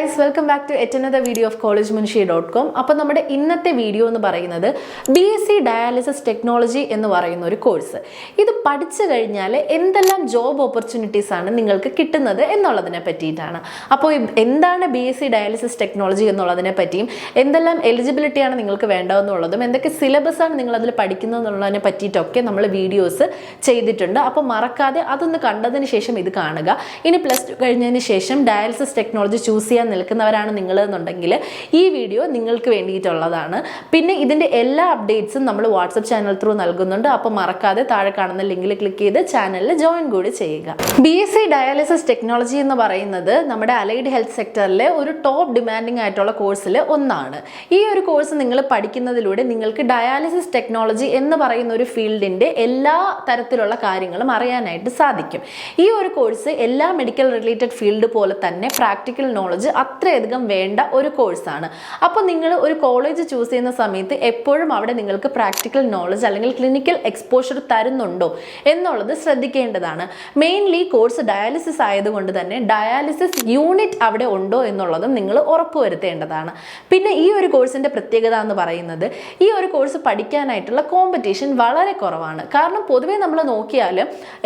guys, welcome back to yet another video of collegemunshi.com. അപ്പോൾ നമ്മുടെ ഇന്നത്തെ വീഡിയോ എന്ന് പറയുന്നത് BSc ഡയാലിസിസ് ടെക്നോളജി എന്ന് പറയുന്ന ഒരു കോഴ്സ്. ഇത് പഠിച്ചു കഴിഞ്ഞാൽ എന്തെല്ലാം ജോബ് ഓപ്പർച്യൂണിറ്റീസ് ആണ് നിങ്ങൾക്ക് കിട്ടുന്നത് എന്നുള്ളതിനെ പറ്റിയിട്ടാണ്. അപ്പോൾ എന്താണ് BSc ഡയാലിസിസ് ടെക്നോളജി എന്നുള്ളതിനെ പറ്റിയും എന്തെല്ലാം എലിജിബിലിറ്റി ആണ് നിങ്ങൾക്ക് വേണ്ടതെന്നുള്ളതും എന്തൊക്കെ സിലബസ് ആണ് നിങ്ങൾ അതിൽ പഠിക്കുന്നത് എന്നുള്ളതിനെ പറ്റിയിട്ടൊക്കെ നമ്മൾ വീഡിയോസ് ചെയ്തിട്ടുണ്ട്. അപ്പോൾ മറക്കാതെ അതൊന്ന് കണ്ടതിന് ശേഷം ഇത് കാണുക. ഇനി +2 കഴിഞ്ഞതിന് ശേഷം ഡയാലിസിസ് ടെക്നോളജി ചൂസ് ചെയ്യാൻ നിൽക്കുന്നവരാണ് നിങ്ങൾ എന്നുണ്ടെങ്കിൽ ഈ വീഡിയോ നിങ്ങൾക്ക് വേണ്ടിയിട്ടുള്ളതാണ്. പിന്നെ ഇതിൻ്റെ എല്ലാ അപ്ഡേറ്റ്സും നമ്മൾ വാട്സപ്പ് ചാനൽ ത്രൂ നൽകുന്നുണ്ട്. അപ്പോൾ മറക്കാതെ താഴെ കാണുന്ന ലിങ്കിൽ ക്ലിക്ക് ചെയ്ത് ചാനലിൽ ജോയിൻ കൂടി ചെയ്യുക. BSc ഡയാലിസിസ് ടെക്നോളജി എന്ന് പറയുന്നത് നമ്മുടെ അലൈഡ് ഹെൽത്ത് സെക്ടറിലെ ഒരു ടോപ്പ് ഡിമാൻഡിങ് ആയിട്ടുള്ള കോഴ്സിൽ ഒന്നാണ്. ഈ ഒരു കോഴ്സ് നിങ്ങൾ പഠിക്കുന്നതിലൂടെ നിങ്ങൾക്ക് ഡയാലിസിസ് ടെക്നോളജി എന്ന് പറയുന്ന ഒരു ഫീൽഡിൻ്റെ എല്ലാ തരത്തിലുള്ള കാര്യങ്ങളും അറിയാനായിട്ട് സാധിക്കും. ഈ ഒരു കോഴ്സ് എല്ലാ മെഡിക്കൽ റിലേറ്റഡ് ഫീൽഡ് പോലെ തന്നെ പ്രാക്ടിക്കൽ നോളജ് അത്രയധികം വേണ്ട ഒരു കോഴ്സാണ്. അപ്പോൾ നിങ്ങൾ ഒരു കോളേജ് ചൂസ് ചെയ്യുന്ന സമയത്ത് എപ്പോഴും അവിടെ നിങ്ങൾക്ക് പ്രാക്ടിക്കൽ നോളജ് അല്ലെങ്കിൽ ക്ലിനിക്കൽ എക്സ്പോഷർ തരുന്നുണ്ടോ എന്നുള്ളത് ശ്രദ്ധിക്കേണ്ടതാണ്. മെയിൻലി കോഴ്സ് ഡയാലിസിസ് ആയതുകൊണ്ട് തന്നെ ഡയാലിസിസ് യൂണിറ്റ് അവിടെ ഉണ്ടോ എന്നുള്ളതും നിങ്ങൾ ഉറപ്പുവരുത്തേണ്ടതാണ്. പിന്നെ ഈ ഒരു കോഴ്സിൻ്റെ പ്രത്യേകത എന്ന് പറയുന്നത് ഈ ഒരു കോഴ്സ് പഠിക്കാനായിട്ടുള്ള കോമ്പറ്റീഷൻ വളരെ കുറവാണ്. കാരണം പൊതുവേ നമ്മൾ നോക്കിയാൽ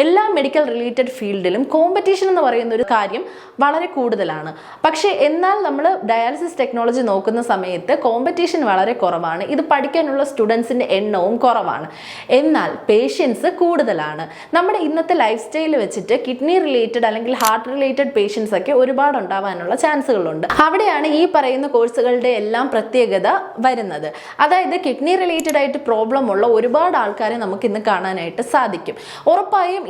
എല്ലാ മെഡിക്കൽ റിലേറ്റഡ് ഫീൽഡിലും കോമ്പറ്റീഷൻ എന്ന് പറയുന്ന ഒരു കാര്യം വളരെ കൂടുതലാണ്. പക്ഷേ എന്നാൽ നമ്മൾ ഡയാലിസിസ് ടെക്നോളജി നോക്കുന്ന സമയത്ത് കോമ്പറ്റീഷൻ വളരെ കുറവാണ്. ഇത് പഠിക്കാനുള്ള സ്റ്റുഡൻസിൻ്റെ എണ്ണവും കുറവാണ്. എന്നാൽ പേഷ്യൻസ് കൂടുതലാണ്. നമ്മുടെ ഇന്നത്തെ ലൈഫ് സ്റ്റൈൽ വെച്ചിട്ട് കിഡ്നി റിലേറ്റഡ് അല്ലെങ്കിൽ ഹാർട്ട് റിലേറ്റഡ് പേഷ്യൻസ് ഒക്കെ ഒരുപാട് ഉണ്ടാവാനുള്ള ചാൻസുകളുണ്ട്. അവിടെയാണ് ഈ പറയുന്ന കോഴ്സുകളുടെ എല്ലാം പ്രത്യേകത വരുന്നത്. അതായത് കിഡ്നി റിലേറ്റഡ് ആയിട്ട് പ്രോബ്ലം ഉള്ള ഒരുപാട് ആൾക്കാരെ നമുക്ക് ഇന്ന് കാണാനായിട്ട് സാധിക്കും. ഉറപ്പായും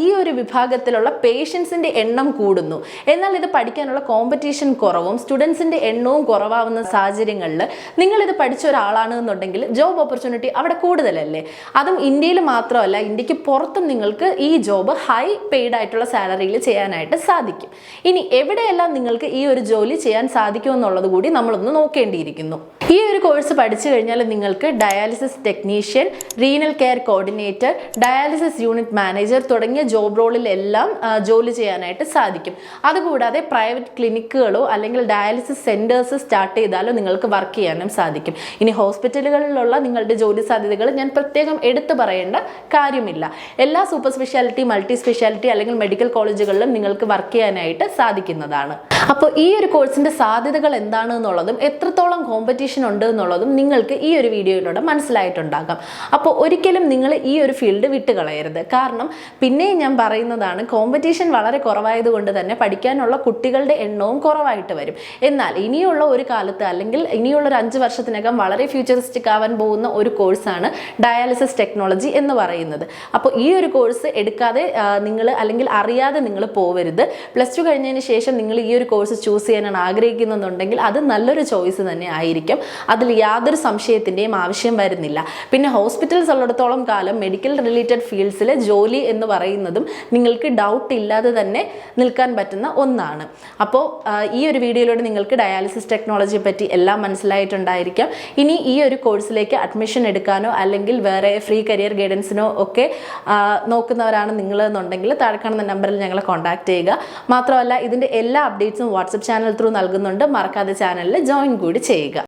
ഈ ഒരു വിഭാഗത്തിലുള്ള പേഷ്യൻസിൻ്റെ എണ്ണം കൂടുന്നു. എന്നാൽ ഇത് പഠിക്കാനുള്ള കോമ്പറ്റീഷൻ കുറവും സ്റ്റുഡൻസിൻ്റെ എണ്ണവും കുറവാകുന്ന സാഹചര്യങ്ങളിൽ നിങ്ങളിത് പഠിച്ച ഒരാളാണ് എന്നുണ്ടെങ്കിൽ ജോബ് ഓപ്പർച്യൂണിറ്റി അവിടെ കൂടുതലല്ലേ. അതും ഇന്ത്യയിൽ മാത്രമല്ല, ഇന്ത്യക്ക് പുറത്തും നിങ്ങൾക്ക് ഈ ജോബ് ഹൈ പെയ്ഡ് ആയിട്ടുള്ള സാലറിയിൽ ചെയ്യാനായിട്ട് സാധിക്കും. ഇനി എവിടെയെല്ലാം നിങ്ങൾക്ക് ഈ ഒരു ജോലി ചെയ്യാൻ സാധിക്കുമെന്നുള്ളത് കൂടി നമ്മളൊന്ന് നോക്കേണ്ടിയിരിക്കുന്നു. ഈ ഒരു കോഴ്സ് പഠിച്ചു കഴിഞ്ഞാൽ നിങ്ങൾക്ക് dialysis technician, renal care coordinator, dialysis unit manager തുടങ്ങിയ ജോബ് റോളിലെല്ലാം ജോലി ചെയ്യാനായിട്ട് സാധിക്കും. അതുകൂടാതെ പ്രൈവറ്റ് ക്ലിനിക്കുകളോ അല്ലെങ്കിൽ ഡയാലിസിസ് സെൻറ്റേഴ്സ് സ്റ്റാർട്ട് ചെയ്താലോ നിങ്ങൾക്ക് വർക്ക് ചെയ്യാനും സാധിക്കും. ഇനി ഹോസ്പിറ്റലുകളിലുള്ള നിങ്ങളുടെ ജോലി സാധ്യതകൾ ഞാൻ പ്രത്യേകം എടുത്തു പറയേണ്ട കാര്യമില്ല. എല്ലാ സൂപ്പർ സ്പെഷ്യാലിറ്റി, മൾട്ടി സ്പെഷ്യാലിറ്റി അല്ലെങ്കിൽ മെഡിക്കൽ കോളേജുകളിലും നിങ്ങൾക്ക് വർക്ക് ചെയ്യാനായിട്ട് സാധിക്കുന്നതാണ്. അപ്പോൾ ഈ ഒരു കോഴ്സിൻ്റെ സാധ്യതകൾ എന്താണ് എന്നുള്ളതും എത്രത്തോളം കോമ്പറ്റീഷൻ ഉണ്ട് എന്നുള്ളതും നിങ്ങൾക്ക് ഈ ഒരു വീഡിയോയിലൂടെ മനസ്സിലായിട്ടുണ്ടാകാം. അപ്പോൾ ഒരിക്കലും നിങ്ങൾ ഈ ഒരു ഫീൽഡ് വിട്ടുകളയരുത്. കാരണം പിന്നെയും ഞാൻ പറയുന്നതാണ്, കോമ്പറ്റീഷൻ വളരെ കുറവായതുകൊണ്ട് തന്നെ പഠിക്കാനുള്ള കുട്ടികളുടെ എണ്ണവും കുറവായിട്ട് വരും. എന്നാൽ ഇനിയുള്ള ഒരു കാലത്ത് അല്ലെങ്കിൽ ഇനിയുള്ള ഒരു 5 വർഷത്തിനകം വളരെ ഫ്യൂച്ചറിസ്റ്റിക് ആവാൻ പോകുന്ന ഒരു കോഴ്സാണ് ഡയാലിസിസ് ടെക്നോളജി എന്ന് പറയുന്നത്. അപ്പോൾ ഈ ഒരു കോഴ്സ് എടുക്കാതെ നിങ്ങൾ അല്ലെങ്കിൽ അറിയാതെ നിങ്ങൾ പോവരുത്. +2 കഴിഞ്ഞതിന് ശേഷം നിങ്ങൾ ഈ ഒരു കോഴ്സ് ചൂസ് ചെയ്യാനാണ് ആഗ്രഹിക്കുന്നുണ്ടെങ്കിൽ അത് നല്ലൊരു ചോയ്സ് തന്നെ ആയിരിക്കും. അതിൽ യാതൊരു സംശയത്തിൻ്റെയും ആവശ്യം വരുന്നില്ല. പിന്നെ ഹോസ്പിറ്റൽസ് ഉള്ളിടത്തോളം കാലം മെഡിക്കൽ റിലേറ്റഡ് ഫീൽഡ്സിൽ ജോലി എന്ന് പറയുന്നതും നിങ്ങൾക്ക് ഡൗട്ട് ഇല്ലാതെ തന്നെ നിൽക്കാൻ പറ്റുന്ന ഒന്നാണ്. അപ്പോൾ ഈ ഒരു വീഡിയോയിലൂടെ നിങ്ങൾക്ക് ഡയാലിസിസ് ടെക്നോളജിയെ പറ്റി എല്ലാം മനസ്സിലായിട്ടുണ്ടായിരിക്കാം. ഇനി ഈ ഒരു കോഴ്സിലേക്ക് അഡ്മിഷൻ എടുക്കാനോ അല്ലെങ്കിൽ വേറെ ഫ്രീ കരിയർ ഗൈഡൻസിനോ ഒക്കെ നോക്കുന്നവരാണ് നിങ്ങൾ എന്നുണ്ടെങ്കിൽ താഴെ കാണുന്ന നമ്പറിൽ ഞങ്ങളെ കോൺടാക്ട് ചെയ്യുക. മാത്രമല്ല ഇതിൻ്റെ എല്ലാ അപ്ഡേറ്റ്സും വാട്സപ്പ് ചാനൽ ത്രൂ നൽകുന്നുണ്ട്. മറക്കാതെ ചാനലിൽ ജോയിൻ കൂടി ചെയ്യുക.